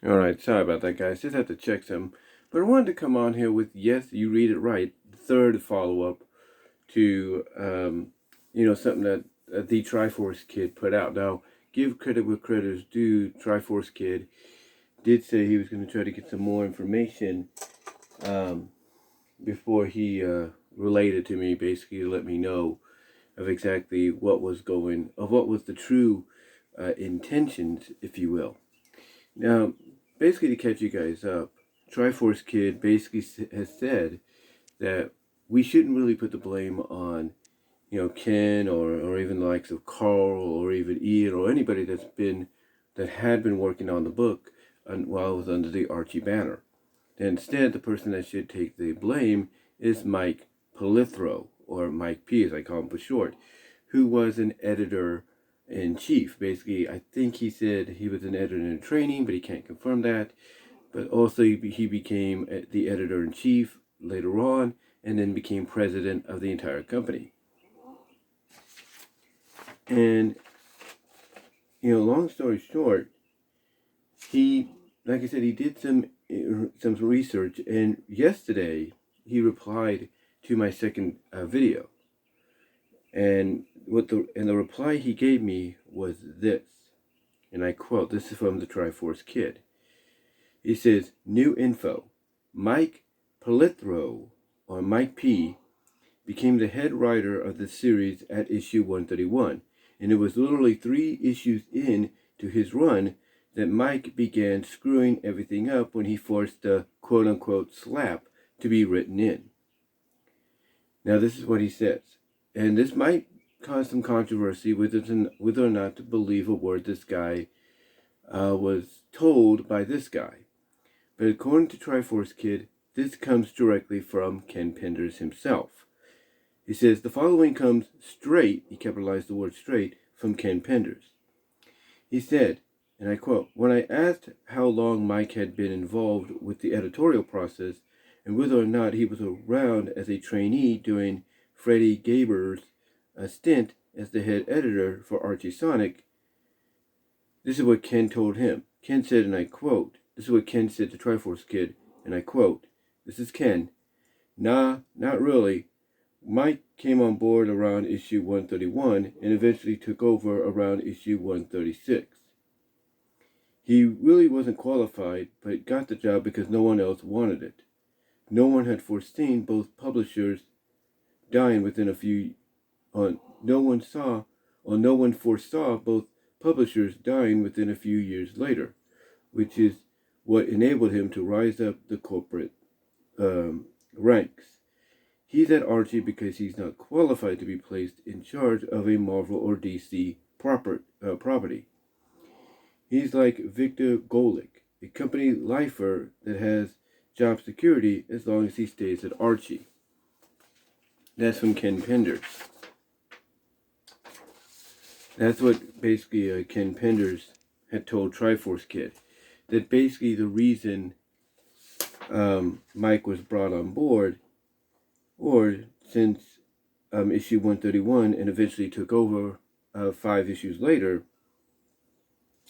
Alright, sorry about that, guys. Just had to check some. But I wanted to come on here with, yes, you read it right, third follow-up to, something that the Triforce Kid put out. Now, give credit where credit is due. Triforce Kid did say he was going to try to get some more information before he relayed it to me, basically to let me know of exactly what was the true intentions, if you will. Now, basically to catch you guys up, Triforce Kid basically has said that we shouldn't really put the blame on, Ken or even the likes of Carl or even Ian or anybody that had been working on the book while it was under the Archie banner. Instead, the person that should take the blame is Mike Pellerito, or Mike P as I call him for short, who was an editor-in-chief. Basically, I think he said he was an editor in training, but he can't confirm that. But also he became the editor-in-chief later on, and then became president of the entire company. And, long story short, he, like I said, he did some research, and yesterday he replied to my second video. And the reply he gave me was this, and I quote, this is from the Triforce Kid. He says, new info, Mike Pellerito, or Mike P, became the head writer of the series at issue 131, and it was literally 3 issues in to his run that Mike began screwing everything up when he forced the quote-unquote slap to be written in. Now this is what he says, and this might cause some controversy whether or not to believe a word this guy was told by this guy. But according to Triforce Kid, this comes directly from Ken Penders himself. He says, the following comes straight, he capitalized the word straight, from Ken Penders. He said, and I quote, when I asked how long Mike had been involved with the editorial process and whether or not he was around as a trainee during Freddie Gaber's stint as the head editor for Archie Sonic, this is what Ken told him. Ken said, and I quote, this is what Ken said to Triforce Kid, and I quote, this is Ken, nah, not really. Mike came on board around issue 131 and eventually took over around issue 136. He really wasn't qualified, but got the job because no one else wanted it. No one had foreseen both publishers dying within a few. No one foresaw both publishers dying within a few years later, which is what enabled him to rise up the corporate ranks. He's at Archie because he's not qualified to be placed in charge of a Marvel or DC property. He's like Victor Golick, a company lifer that has job security as long as he stays at Archie. That's from Ken Penders. That's what basically Ken Penders had told Triforce Kid. That basically the reason Mike was brought on board, or since issue 131 and eventually took over 5 issues later,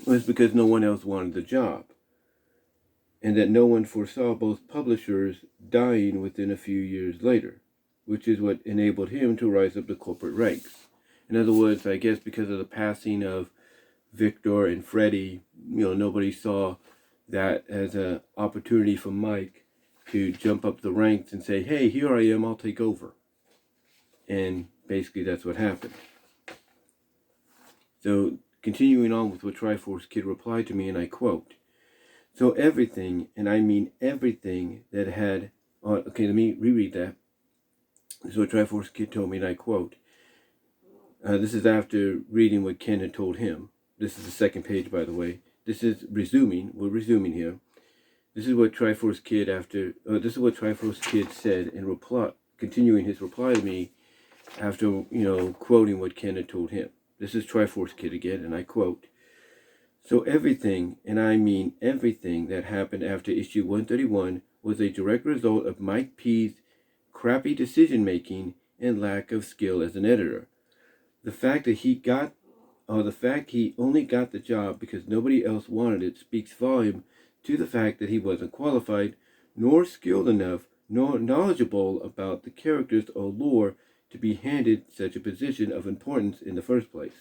was because no one else wanted the job. And that no one foresaw both publishers dying within a few years later, which is what enabled him to rise up the corporate ranks. In other words, I guess because of the passing of Victor and Freddie, nobody saw that as an opportunity for Mike to jump up the ranks and say, hey, here I am, I'll take over. And basically that's what happened. So continuing on with what Triforce Kid replied to me, and I quote, so everything, and I mean everything that had, okay, let me reread that. This is what Triforce Kid told me, and I quote, this is after reading what Ken had told him. This is the second page, by the way. This is resuming, we're resuming here. This is what Triforce Kid said in reply, continuing his reply to me after, quoting what Ken had told him. This is Triforce Kid again, and I quote, So everything, and I mean everything, that happened after issue 131 was a direct result of Mike P's crappy decision-making and lack of skill as an editor. The fact he only got the job because nobody else wanted it speaks volume to the fact that he wasn't qualified, nor skilled enough, nor knowledgeable about the characters or lore to be handed such a position of importance in the first place.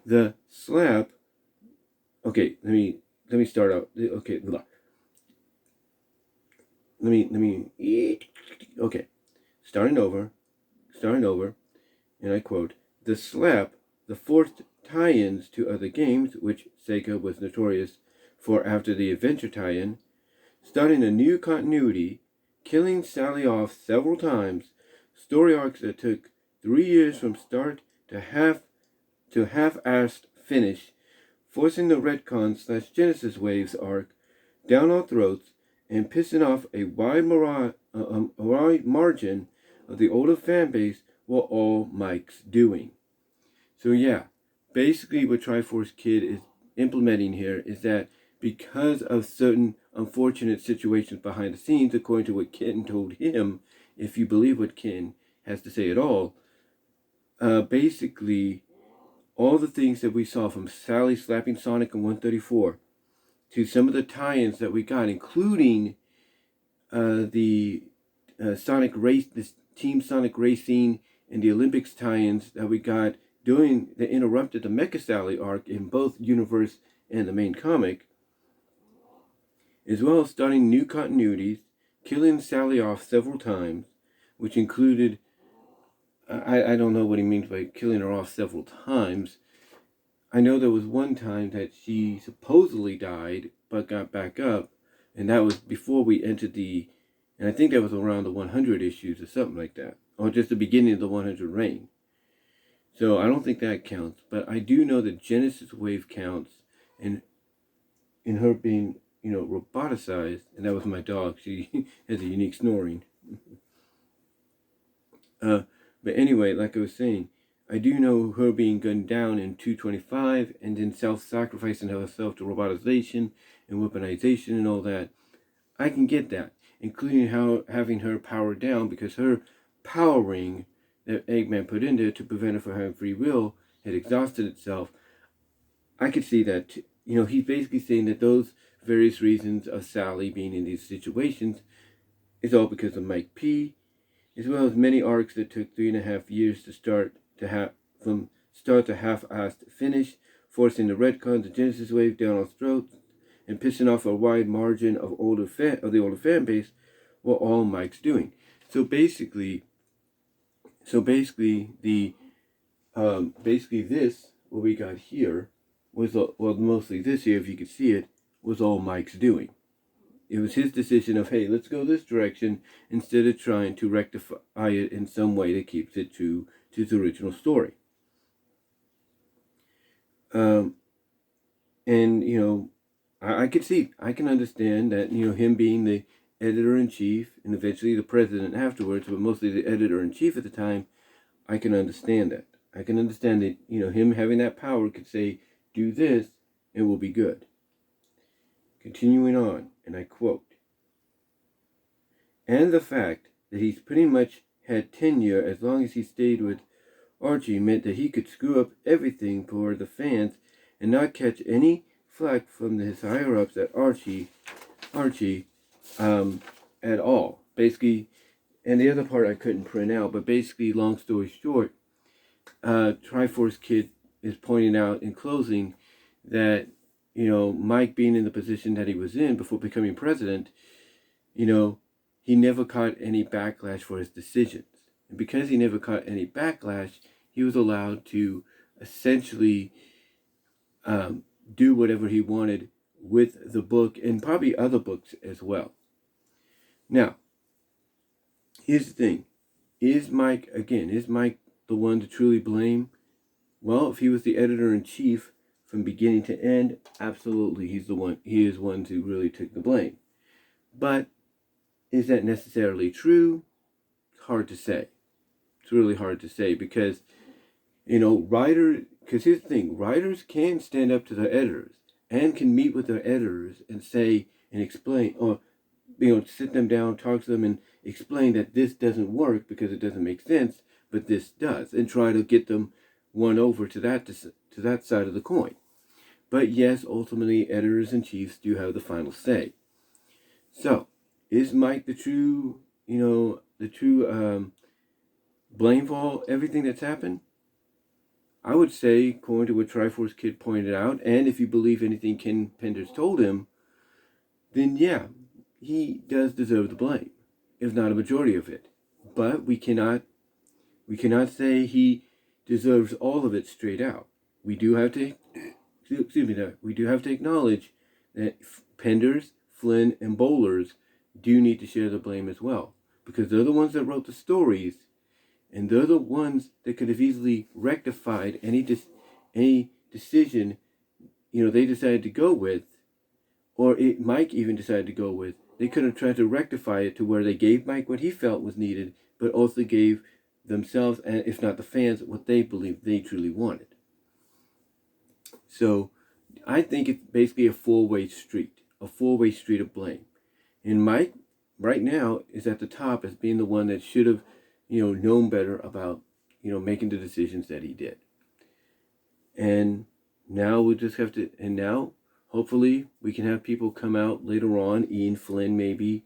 The slap. Okay, let me start out. Okay, let me. Okay, starting over, and I quote: "The slap, the forced tie-ins to other games, which Sega was notorious for after the adventure tie-in, starting a new continuity, killing Sally off several times, story arcs that took 3 years from start to half-assed finish, forcing the retcon/Genesis Waves arc down our throats, and pissing off a wide margin of the older fan base were all Mike's doing." So yeah, basically what Triforce Kid is implementing here is that because of certain unfortunate situations behind the scenes, according to what Ken told him, if you believe what Ken has to say at all, basically all the things that we saw from Sally slapping Sonic in 134 to some of the tie-ins that we got, including the Sonic race, this Team Sonic Racing and the Olympics tie-ins that we got during that interrupted the Mecha Sally arc in both universe and the main comic, as well as starting new continuities, killing Sally off several times, which included, I don't know what he means by killing her off several times. I know there was one time that she supposedly died, but got back up, and that was before we entered and I think that was around the 100 issues or something like that, or just the beginning of the 100 reign. So I don't think that counts, but I do know that Genesis Wave counts, and in her being, roboticized, and that was my dog. She has a unique snoring. But anyway, like I was saying, I do know her being gunned down in 225 and then self-sacrificing herself to robotization and weaponization and all that. I can get that, including having her powered down because her power ring that Eggman put in there to prevent her from having free will had exhausted itself. I could see that. He's basically saying that those various reasons of Sally being in these situations is all because of Mike P, as well as many arcs that took 3.5 years from start to half-assed finish, forcing the retcons, the Genesis Wave down our throats, and pissing off a wide margin of the older fan base, were all Mike's doing. So basically this what we got here was mostly this here, if you could see it, was all Mike's doing. It was his decision of, hey, let's go this direction instead of trying to rectify it in some way that keeps it to his original story. And I can understand that, him being the editor-in-chief and eventually the president afterwards, but mostly the editor-in-chief at the time, I can understand that. I can understand that, him having that power could say, do this, and we'll be good. Continuing on, and I quote, "And the fact that he's pretty much had tenure as long as he stayed with Archie meant that he could screw up everything for the fans and not catch any flack from his higher-ups at Archie at all." Basically, and the other part I couldn't print out, but basically, long story short, Triforce Kid is pointing out in closing that, Mike being in the position that he was in before becoming president, he never caught any backlash for his decisions. And because he never caught any backlash, he was allowed to essentially do whatever he wanted with the book and probably other books as well. Now, here's the thing. Is Mike the one to truly blame? Well, if he was the editor-in-chief from beginning to end, absolutely, he is one to really take the blame. But is that necessarily true? It's hard to say. It's really hard to say because, because here's the thing, writers can stand up to their editors. and can meet with their editors and say and explain, or sit them down, talk to them, and explain that this doesn't work because it doesn't make sense, but this does, and try to get them won over to that side of the coin. But yes, ultimately, editors-in-chiefs do have the final say. So, is Mike the true blame for everything that's happened? I would say, according to what Triforce Kid pointed out, and if you believe anything Ken Penders told him, then yeah, he does deserve the blame, if not a majority of it. But we cannot say he deserves all of it straight out. We do have to acknowledge that Penders, Flynn, and Bowlers do need to share the blame as well, because they're the ones that wrote the stories, and they're the ones that could have easily rectified any decision they decided to go with, or Mike even decided to go with. They could have tried to rectify it to where they gave Mike what he felt was needed, but also gave themselves, and if not the fans, what they believed they truly wanted. So I think it's basically a four-way street of blame. And Mike, right now, is at the top as being the one that should have, known better about, making the decisions that he did. And now we just have to, and now, hopefully, we can have people come out later on, Ian Flynn maybe,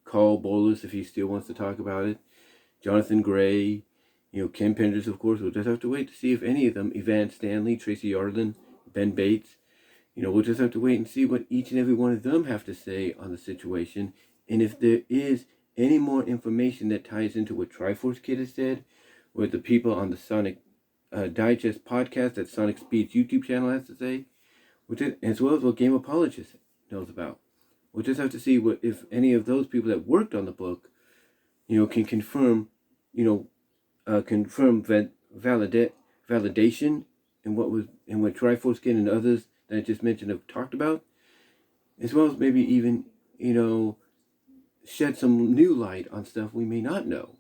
Carl Bolus if he still wants to talk about it, Jonathan Gray, Ken Penders, of course. We'll just have to wait to see if any of them, Evan Stanley, Tracy Yardlin, Ben Bates, we'll just have to wait and see what each and every one of them have to say on the situation. And if there is any more information that ties into what Triforce Kid has said, what the people on the Sonic Digest podcast that Sonic Speed's YouTube channel has to say, as well as what Game Apologist knows about. We'll just have to see if any of those people that worked on the book, can confirm, validation in what Triforce Kid and others that I just mentioned have talked about, as well as maybe even, shed some new light on stuff we may not know.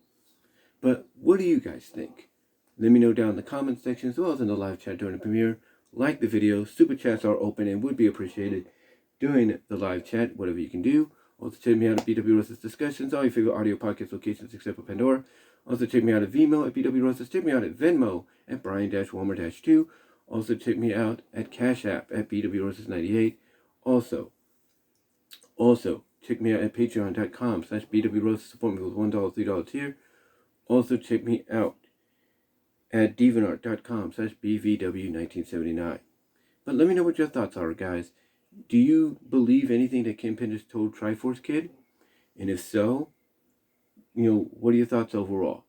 But what do you guys think? Let me know down in the comments section as well as in the live chat during the premiere. Like the video, super chats are open and would be appreciated during the live chat, whatever you can do. Also check me out at BW Rosa's Discussions, all your favorite audio podcast locations except for Pandora. Also check me out at VENMO at BW Rosa's, check me out at Venmo at Brian-Walmer-2. Also check me out at Cash App at BW Rosa's 98. Also check me out at patreon.com/BW Rosa, support me with $1, $3 tier. Also check me out at deviantart.com/BVW1979. But let me know what your thoughts are, guys. Do you believe anything that Ken Penders told Triforce Kid? And if so, what are your thoughts overall?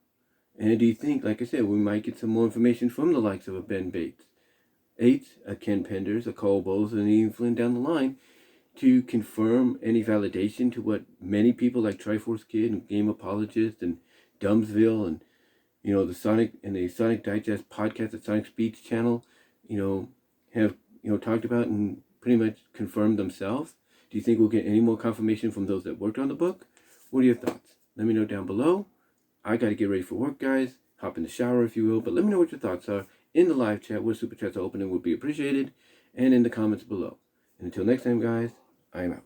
And do you think, like I said, we might get some more information from the likes of a Ben Bates, a Ken Penders, a Cole Bowles, and Ian Flynn down the line to confirm any validation to what many people like Triforce Kid and Game Apologist and Dumbsville and the Sonic Digest podcast at Sonic Speed's channel, have talked about and pretty much confirmed themselves? Do you think we'll get any more confirmation from those that worked on the book? What are your thoughts? Let me know down below. I got to get ready for work, guys. Hop in the shower, if you will. But let me know what your thoughts are in the live chat where super chats are open and would be appreciated, and in the comments below. And until next time, guys, I am out.